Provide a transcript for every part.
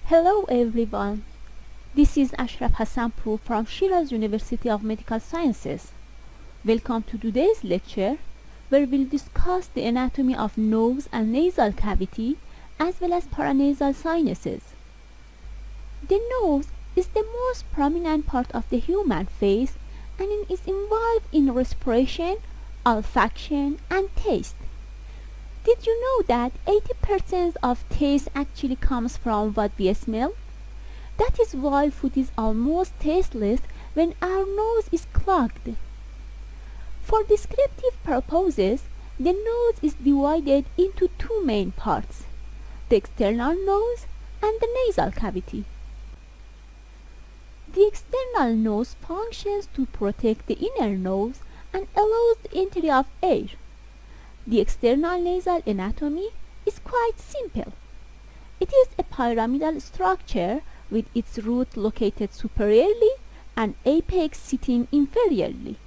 Hello everyone, this is Ashraf Hassanpour from Shiraz University of Medical Sciences. Welcome to today's lecture where we'll discuss the anatomy of nose and nasal cavity as well as paranasal sinuses. The nose is the most prominent part of the human face and it is involved in respiration, olfaction and taste. Did you know that 80% of taste actually comes from what we smell? That is why food is almost tasteless when our nose is clogged. For descriptive purposes, the nose is divided into two main parts, the external nose and the nasal cavity. The external nose functions to protect the inner nose and allows the entry of air. The external nasal anatomy is quite simple. It is a pyramidal structure with its root located superiorly and apex sitting inferiorly.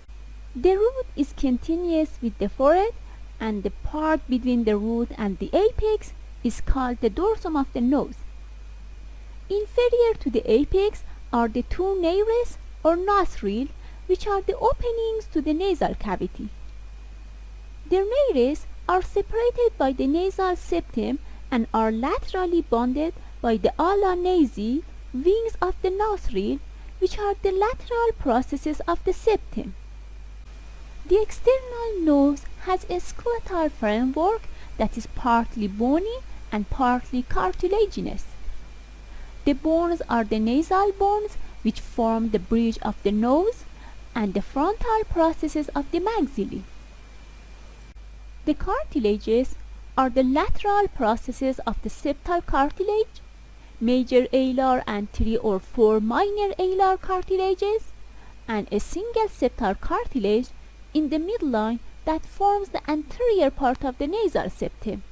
The root is continuous with the forehead and the part between the root and the apex is called the dorsum of the nose. Inferior to the apex are the two nares or nostrils, which are the openings to the nasal cavity. The nares are separated by the nasal septum and are laterally bonded by the ala nasi wings of the nostril, which are the lateral processes of the septum. The external nose has a skeletal framework that is partly bony and partly cartilaginous. The bones are the nasal bones, which form the bridge of the nose, and the frontal processes of the maxillae. The cartilages are the lateral processes of the septal cartilage, major alar and 3 or 4 minor alar cartilages, and a single septal cartilage in the midline that forms the anterior part of the nasal septum.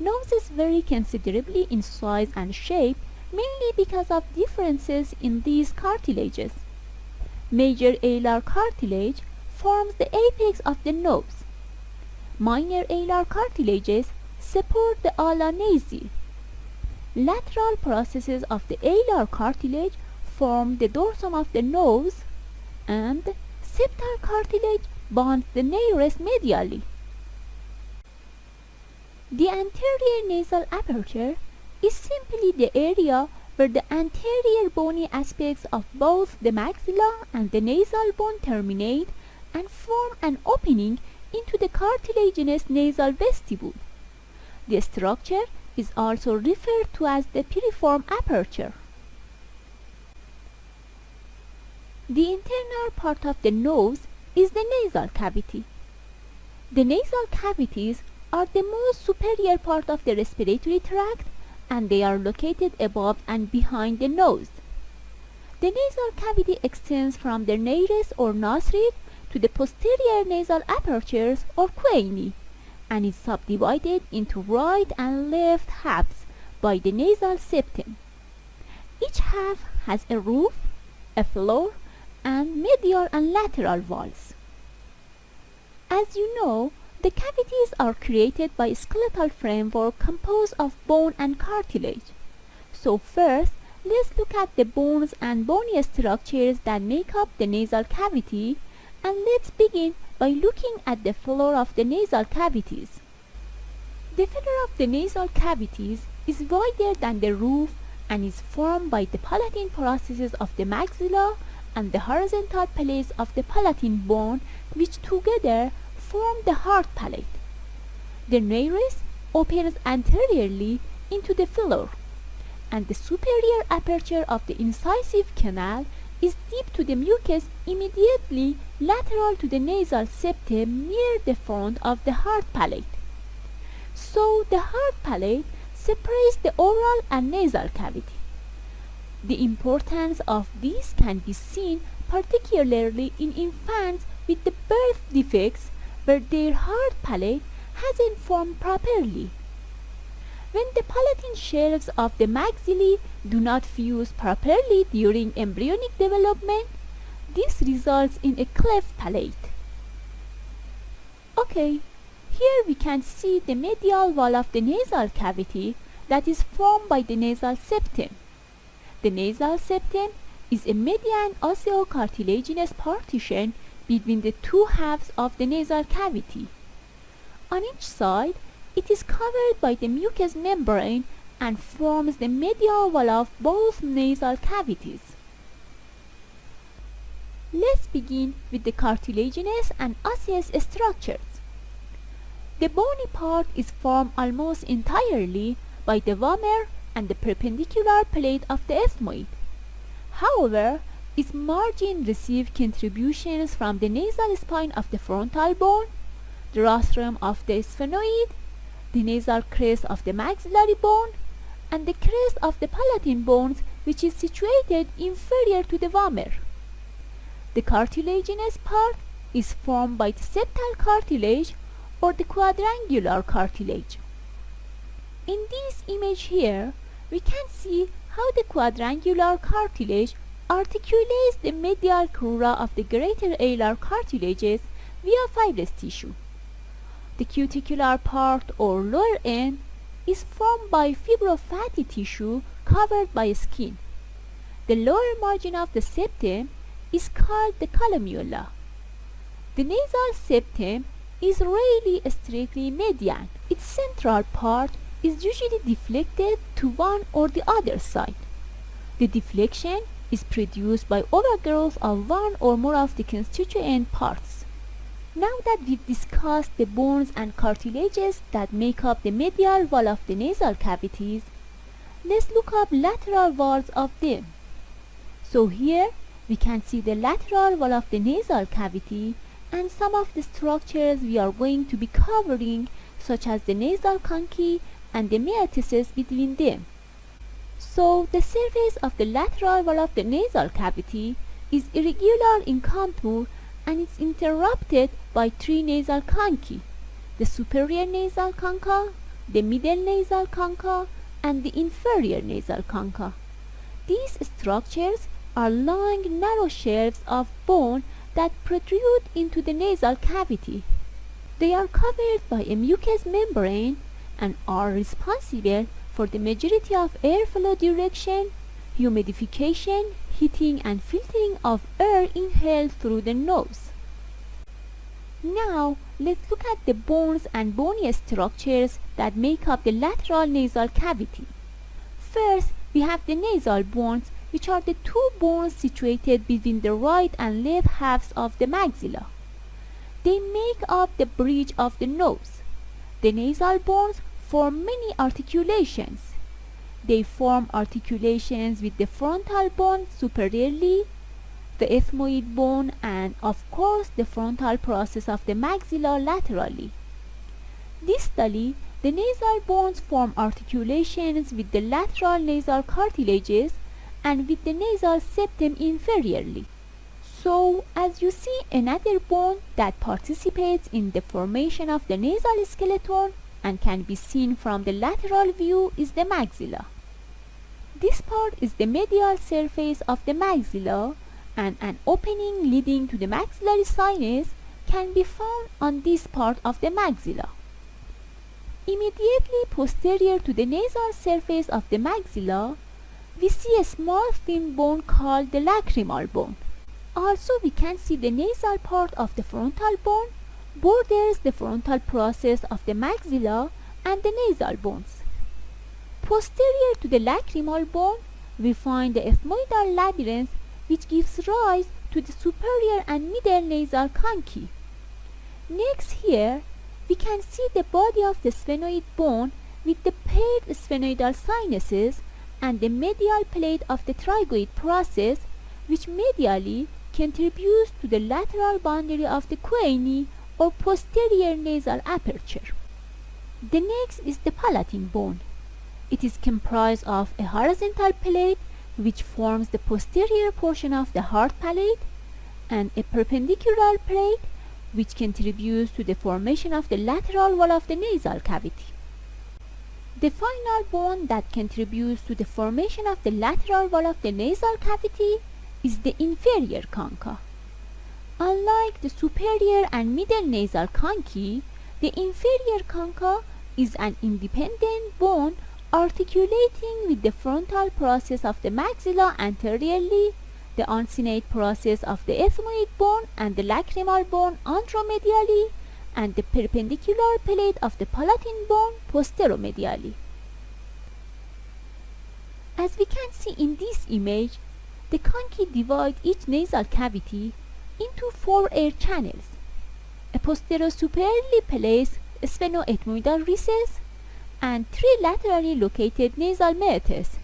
Noses vary considerably in size and shape, mainly because of differences in these cartilages. Major alar cartilage forms the apex of the nose. Minor alar cartilages support the ala nasi. Lateral processes of the alar cartilage form the dorsum of the nose, and septal cartilage bonds the nares medially. The anterior nasal aperture is simply the area where the anterior bony aspects of both the maxilla and the nasal bone terminate and form an opening into the cartilaginous nasal vestibule. The structure is also referred to as the piriform aperture. The internal part of the nose is the nasal cavity. The nasal cavities are the most superior part of the respiratory tract and they are located above and behind the nose. The nasal cavity extends from the nares or nostril to the posterior nasal apertures or choanae and is subdivided into right and left halves by the nasal septum. Each half has a roof, a floor, and medial and lateral walls. As you know, the cavities are created by a skeletal framework composed of bone and cartilage. So first, let's look at the bones and bony structures that make up the nasal cavity, and let's begin by looking at the floor of the nasal cavities. The floor of the nasal cavities is wider than the roof and is formed by the palatine processes of the maxilla and the horizontal plates of the palatine bone, which together form the hard palate. The nares opens anteriorly into the floor, and the superior aperture of the incisive canal is deep to the mucus immediately lateral to the nasal septum near the front of the hard palate. So the hard palate separates the oral and nasal cavity. The importance of this can be seen particularly in infants with the birth defects where their hard palate hasn't formed properly. When the palatine shelves of the maxillae do not fuse properly during embryonic development, this results in a cleft palate. Okay, here we can see the medial wall of the nasal cavity that is formed by the nasal septum. The nasal septum is a median osteocartilaginous partition between the two halves of the nasal cavity. On each side, it is covered by the mucous membrane and forms the medial wall of both nasal cavities. Let's begin with the cartilaginous and osseous structures. The bony part is formed almost entirely by the vomer and the perpendicular plate of the ethmoid. However, its margin receives contributions from the nasal spine of the frontal bone, the rostrum of the sphenoid, the nasal crest of the maxillary bone, and the crest of the palatine bones, which is situated inferior to the vomer. The cartilaginous part is formed by the septal cartilage or the quadrangular cartilage. In this image here, we can see how the quadrangular cartilage articulates the medial crura of the greater alar cartilages via fibrous tissue. The cuticular part or lower end is formed by fibrofatty tissue covered by skin. The lower margin of the septum is called the columella. The nasal septum is rarely strictly median. Its central part is usually deflected to one or the other side. The deflection is produced by overgrowth of one or more of the constituent parts. Now that we've discussed the bones and cartilages that make up the medial wall of the nasal cavities, let's look up lateral walls of them. So here we can see the lateral wall of the nasal cavity and some of the structures we are going to be covering, such as the nasal conchae and the metathesis between them. So the surface of the lateral wall of the nasal cavity is irregular in contour and is interrupted by three nasal conchae: the superior nasal concha, the middle nasal concha, and the inferior nasal concha. These structures are long, narrow shelves of bone that protrude into the nasal cavity. They are covered by a mucous membrane and are responsible for the majority of airflow direction, humidification, heating, and filtering of air inhaled through the nose. Now, let's look at the bones and bony structures that make up the lateral nasal cavity. First, we have the nasal bones, which are the two bones situated between the right and left halves of the maxilla. They make up the bridge of the nose. The nasal bones form many articulations. They form articulations with the frontal bone superiorly, the ethmoid bone, and of course the frontal process of the maxilla laterally. Distally, the nasal bones form articulations with the lateral nasal cartilages and with the nasal septum inferiorly. So, as you see, another bone that participates in the formation of the nasal skeleton and can be seen from the lateral view is the maxilla. This part is the medial surface of the maxilla, and an opening leading to the maxillary sinus can be found on this part of the maxilla. Immediately posterior to the nasal surface of the maxilla, we see a small thin bone called the lacrimal bone. Also, we can see the nasal part of the frontal bone borders the frontal process of the maxilla and the nasal bones. Posterior to the lacrimal bone, we find the ethmoidal labyrinth, which gives rise to the superior and middle nasal conchae. Next here, we can see the body of the sphenoid bone with the paired sphenoidal sinuses and the medial plate of the trigoid process, which medially contributes to the lateral boundary of the choanine or posterior nasal aperture. The next is the palatine bone. It is comprised of a horizontal plate which forms the posterior portion of the hard palate and a perpendicular plate which contributes to the formation of the lateral wall of the nasal cavity. The final bone that contributes to the formation of the lateral wall of the nasal cavity is the inferior concha. Unlike the superior and middle nasal conchae, the inferior concha is an independent bone articulating with the frontal process of the maxilla anteriorly, the uncinate process of the ethmoid bone and the lacrimal bone anteromedially, and the perpendicular plate of the palatine bone posteromedially. As we can see in this image, the conchi divide each nasal cavity into 4 air channels: a posterior-superiorly placed sphenoethmoidal recess and 3 laterally located nasal meatus,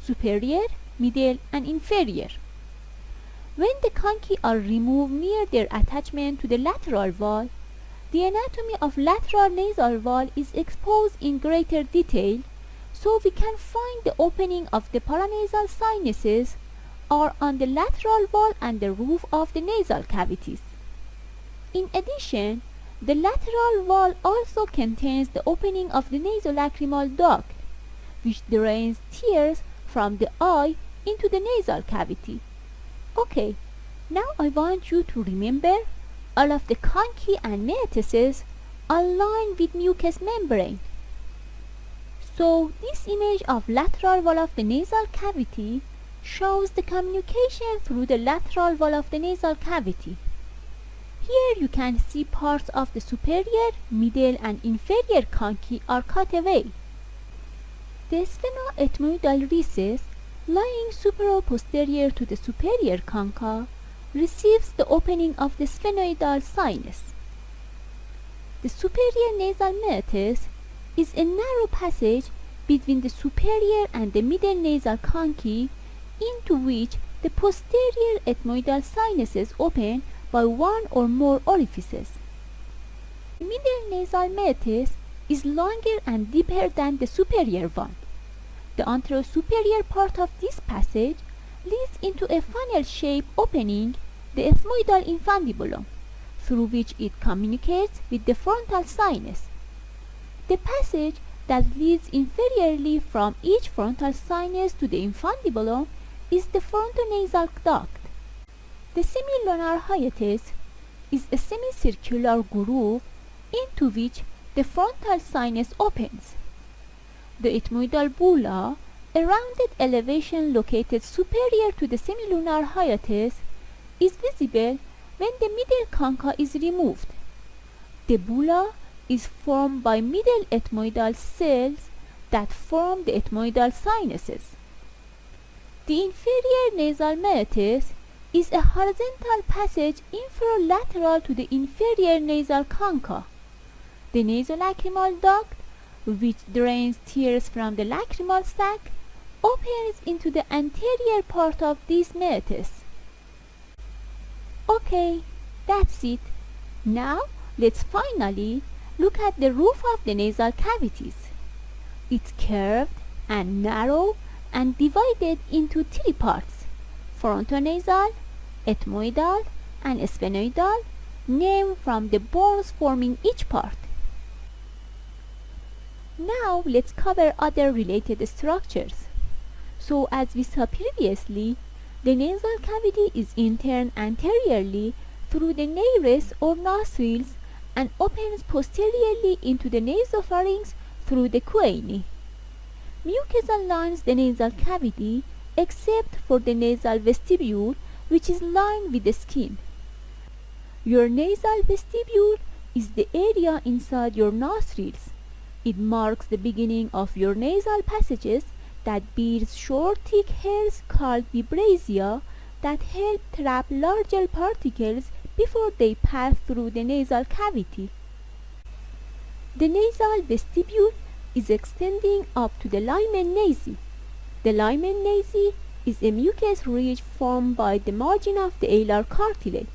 superior, middle, and inferior. When the conchi are removed near their attachment to the lateral wall, the anatomy of lateral nasal wall is exposed in greater detail, so we can find the opening of the paranasal sinuses are on the lateral wall and the roof of the nasal cavities. In addition, the lateral wall also contains the opening of the nasolacrimal duct, which drains tears from the eye into the nasal cavity. Okay, now I want you to remember all of the conchi and meatuses are lined with mucous membrane. So this image of lateral wall of the nasal cavity shows the communication through the lateral wall of the nasal cavity. Here you can see parts of the superior, middle, and inferior conchi are cut away. The sphenoethmoidal recess, lying supero-posterior to the superior concha, receives the opening of the sphenoidal sinus. The superior nasal meatus is a narrow passage between the superior and the middle nasal conchi, into which the posterior ethmoidal sinuses open by one or more orifices. The middle nasal meatus is longer and deeper than the superior one. The anterosuperior part of this passage leads into a funnel-shaped opening, the ethmoidal infundibulum, through which it communicates with the frontal sinus. The passage that leads inferiorly from each frontal sinus to the infundibulum is the frontonasal duct. The semilunar hiatus is a semicircular groove into which the frontal sinus opens. The ethmoidal bulla, a rounded elevation located superior to the semilunar hiatus, is visible when the middle concha is removed. The bulla is formed by middle ethmoidal cells that form the ethmoidal sinuses. The inferior nasal meatus is a horizontal passage inferolateral to the inferior nasal concha. The nasolacrimal duct, which drains tears from the lacrimal sac, opens into the anterior part of this meatus. Okay, that's it. Now let's finally look at the roof of the nasal cavities. It's curved and narrow and divided into 3 parts: frontonasal, ethmoidal, and sphenoidal, named from the bones forming each part. Now let's cover other related structures. So as we saw previously, the nasal cavity is interned anteriorly through the nares or nostrils and opens posteriorly into the nasopharynx through the choanine. Mucosa lines the nasal cavity except for the nasal vestibule, which is lined with the skin. Your nasal vestibule is the area inside your nostrils. It marks the beginning of your nasal passages that bears short, thick hairs called vibrazia that help trap larger particles before they pass through the nasal cavity. The nasal vestibule is extending up to the limen nasi. The limen nasi is a mucous ridge formed by the margin of the alar cartilage.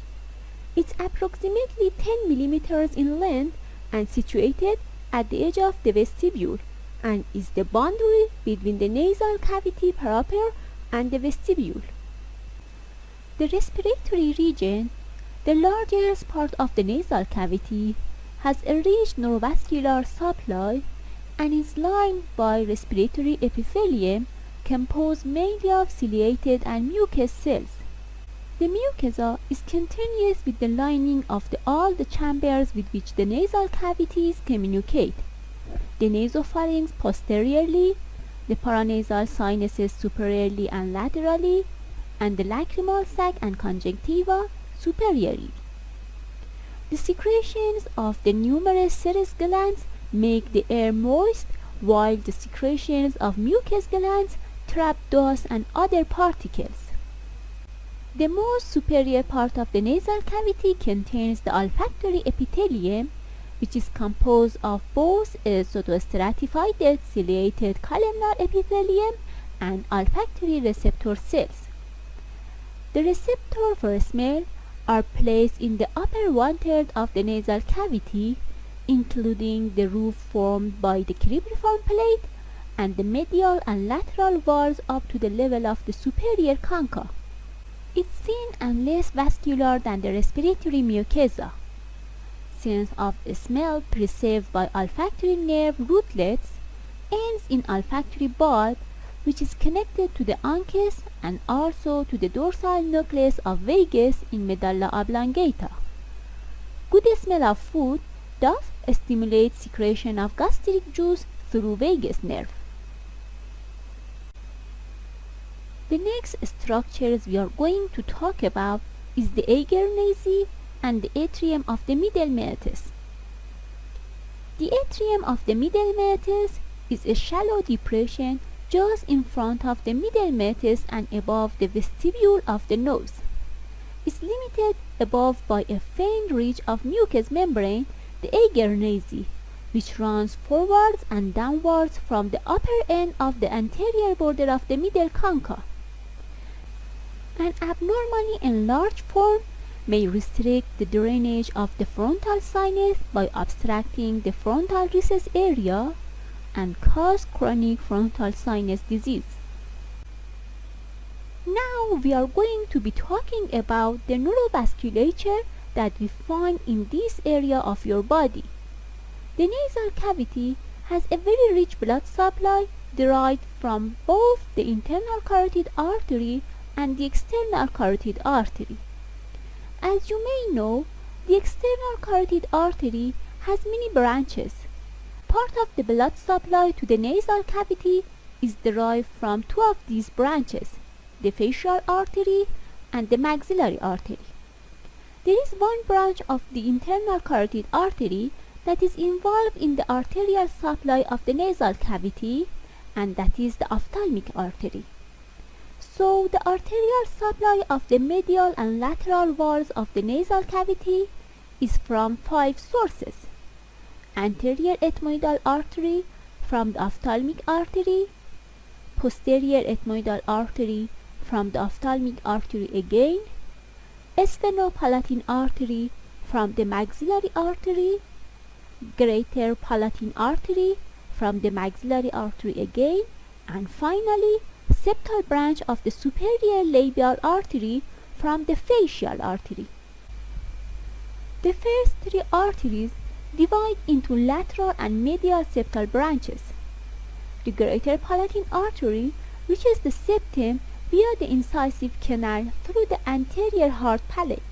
It's approximately 10 millimeters in length and situated at the edge of the vestibule, and is the boundary between the nasal cavity proper and the vestibule. The respiratory region, the largest part of the nasal cavity, has a rich neurovascular supply and is lined by respiratory epithelium composed mainly of ciliated and mucous cells. The mucosa is continuous with the lining of all the chambers with which the nasal cavities communicate. the nasopharynx posteriorly, the paranasal sinuses superiorly and laterally, and the lacrimal sac and conjunctiva superiorly. The secretions of the numerous serous glands make the air moist, while the secretions of mucous glands trap dust and other particles. The most superior part of the nasal cavity contains the olfactory epithelium, which is composed of both a pseudostratified ciliated columnar epithelium and olfactory receptor cells. The receptor for smell are placed in the upper one-third of the nasal cavity, including the roof formed by the cribriform plate and the medial and lateral walls up to the level of the superior concha. It's thin and less vascular than the respiratory mucosa. Sense of smell perceived by olfactory nerve rootlets ends in olfactory bulb, which is connected to the uncus and also to the dorsal nucleus of vagus in medulla oblongata. Good smell of food thus stimulates secretion of gastric juice through vagus nerve. The next structures we are going to talk about is the ager nasal and the atrium of the middle meatus. The atrium of the middle meatus is a shallow depression just in front of the middle meatus and above the vestibule of the nose. It's limited above by a faint ridge of mucous membrane, the ager nasal, which runs forwards and downwards from the upper end of the anterior border of the middle concha. An abnormally enlarged form may restrict the drainage of the frontal sinus by obstructing the frontal recess area and cause chronic frontal sinus disease. Now we are going to be talking about the neurovasculature that we find in this area of your body. The nasal cavity has a very rich blood supply derived from both the internal carotid artery and the external carotid artery. As you may know, the external carotid artery has many branches. Part of the blood supply to the nasal cavity is derived from two of these branches, the facial artery and the maxillary artery. There is one branch of the internal carotid artery that is involved in the arterial supply of the nasal cavity, and that is the ophthalmic artery. So the arterial supply of the medial and lateral walls of the nasal cavity is from 5 sources: anterior ethmoidal artery from the ophthalmic artery, posterior ethmoidal artery from the ophthalmic artery again, sphenopalatine artery from the maxillary artery, greater palatine artery from the maxillary artery again, and finally septal branch of the superior labial artery from the facial artery. The first 3 arteries divide into lateral and medial septal branches. The greater palatine artery reaches the septum via the incisive canal through the anterior hard palate.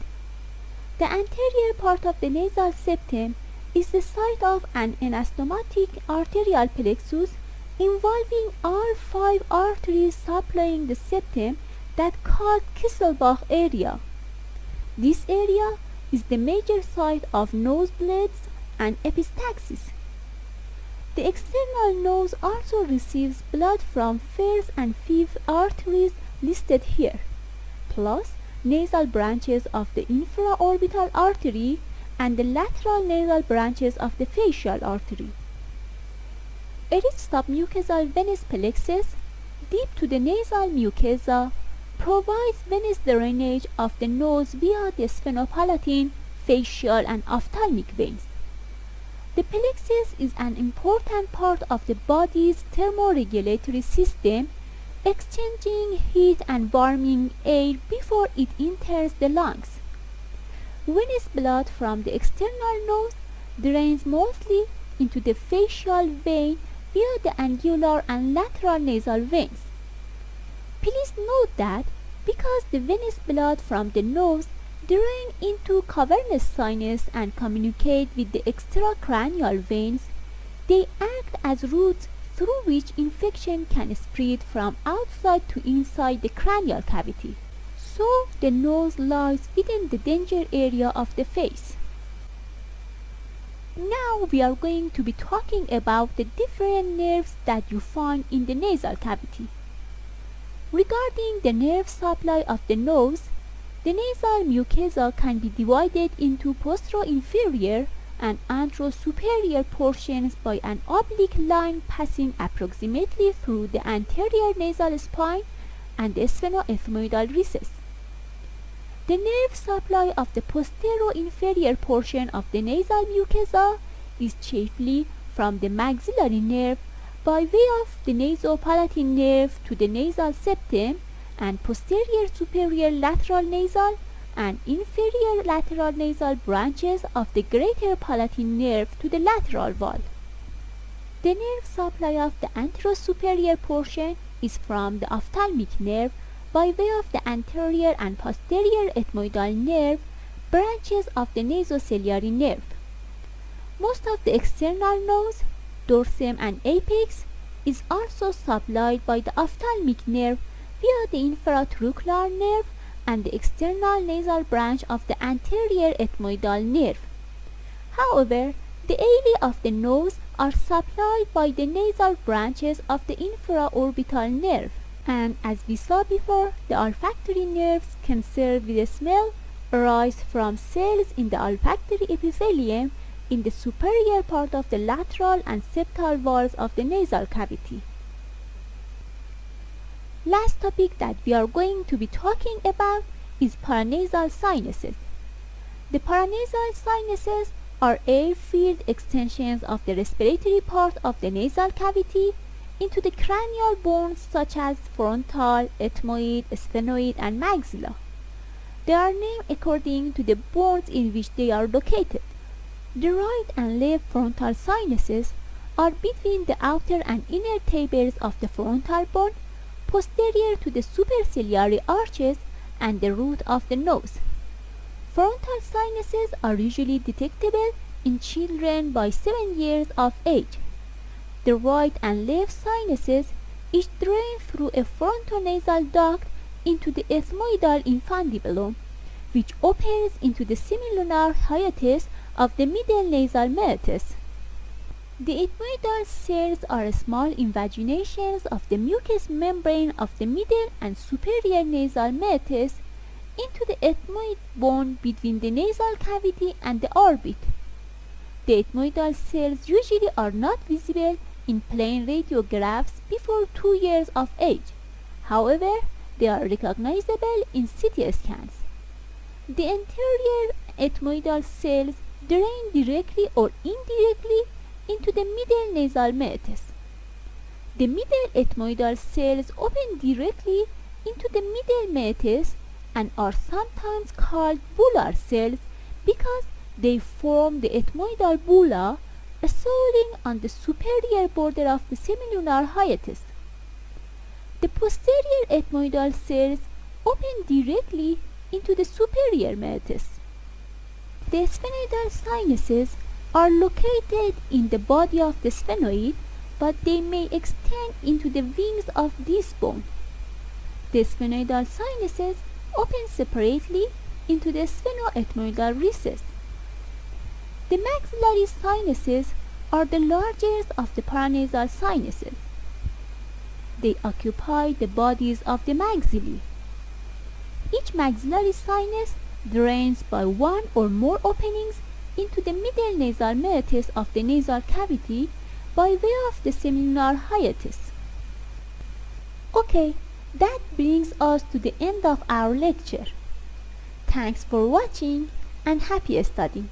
The anterior part of the nasal septum is the site of an anastomotic arterial plexus involving all 5 arteries supplying the septum that called Kisselbach area. This area is the major site of nosebleeds and epistaxis. The external nose also receives blood from first and fifth arteries listed here, plus nasal branches of the infraorbital artery and the lateral nasal branches of the facial artery. A rich submucosal venous plexus deep to the nasal mucosa provides venous drainage of the nose via the sphenopalatine, facial and ophthalmic veins. The plexus is an important part of the body's thermoregulatory system, exchanging heat and warming air before it enters the lungs. Venous blood from the external nose drains mostly into the facial vein via the angular and lateral nasal veins. Please note that because the venous blood from the nose drain into cavernous sinus and communicate with the extracranial veins, They act as routes through which infection can spread from outside to inside the cranial cavity. So the nose lies within the danger area of the face. Now we are going to be talking about the different nerves that you find in the nasal cavity. Regarding the nerve supply of the nose, the nasal mucosa can be divided into postero-inferior and antero-superior portions by an oblique line passing approximately through the anterior nasal spine and the sphenoethmoidal recess. The nerve supply of the postero-inferior portion of the nasal mucosa is chiefly from the maxillary nerve by way of the nasopalatine nerve to the nasal septum and posterior superior lateral nasal and inferior lateral nasal branches of the greater palatine nerve to the lateral wall. The nerve supply of the anterosuperior portion is from the ophthalmic nerve by way of the anterior and posterior ethmoidal nerve branches of the nasociliary nerve. Most of the external nose, dorsum and apex is also supplied by the ophthalmic nerve via the infratrochlear nerve and the external nasal branch of the anterior ethmoidal nerve. However, the ali of the nose are supplied by the nasal branches of the infraorbital nerve. And as we saw before, the olfactory nerves can serve with a smell arise from cells in the olfactory epithelium in the superior part of the lateral and septal walls of the nasal cavity. Last topic that we are going to be talking about is paranasal sinuses. The paranasal sinuses are air-filled extensions of the respiratory part of the nasal cavity into the cranial bones such as frontal, ethmoid, sphenoid, and maxilla. They are named according to the bones in which they are located. The right and left frontal sinuses are between the outer and inner tapers of the frontal bone, posterior to the superciliary arches and the root of the nose. Frontal sinuses are usually detectable in children by 7 years of age. The right and left sinuses each drain through a frontonasal duct into the ethmoidal infundibulum, which opens into the semilunar hiatus of the middle nasal meatus. The ethmoidal cells are small invaginations of the mucous membrane of the middle and superior nasal meatus into the ethmoid bone between the nasal cavity and the orbit. The ethmoidal cells usually are not visible in plain radiographs before 2 years of age. However, they are recognizable in CT scans. The anterior ethmoidal cells drain directly or indirectly into the middle nasal meatus. The middle ethmoidal cells open directly into the middle meatus and are sometimes called bular cells because they form the ethmoidal bulla swelling on the superior border of the semilunar hiatus. The posterior ethmoidal cells open directly into the superior meatus. The sphenoidal sinuses are located in the body of the sphenoid, but they may extend into the wings of this bone. The sphenoidal sinuses open separately into the sphenoethmoidal recess. The maxillary sinuses are the largest of the paranasal sinuses. They occupy the bodies of the maxillae. Each maxillary sinus drains by one or more openings into the middle nasal meatus of the nasal cavity by way of the semilunar hiatus. Okay, that brings us to the end of our lecture. Thanks for watching and happy studying.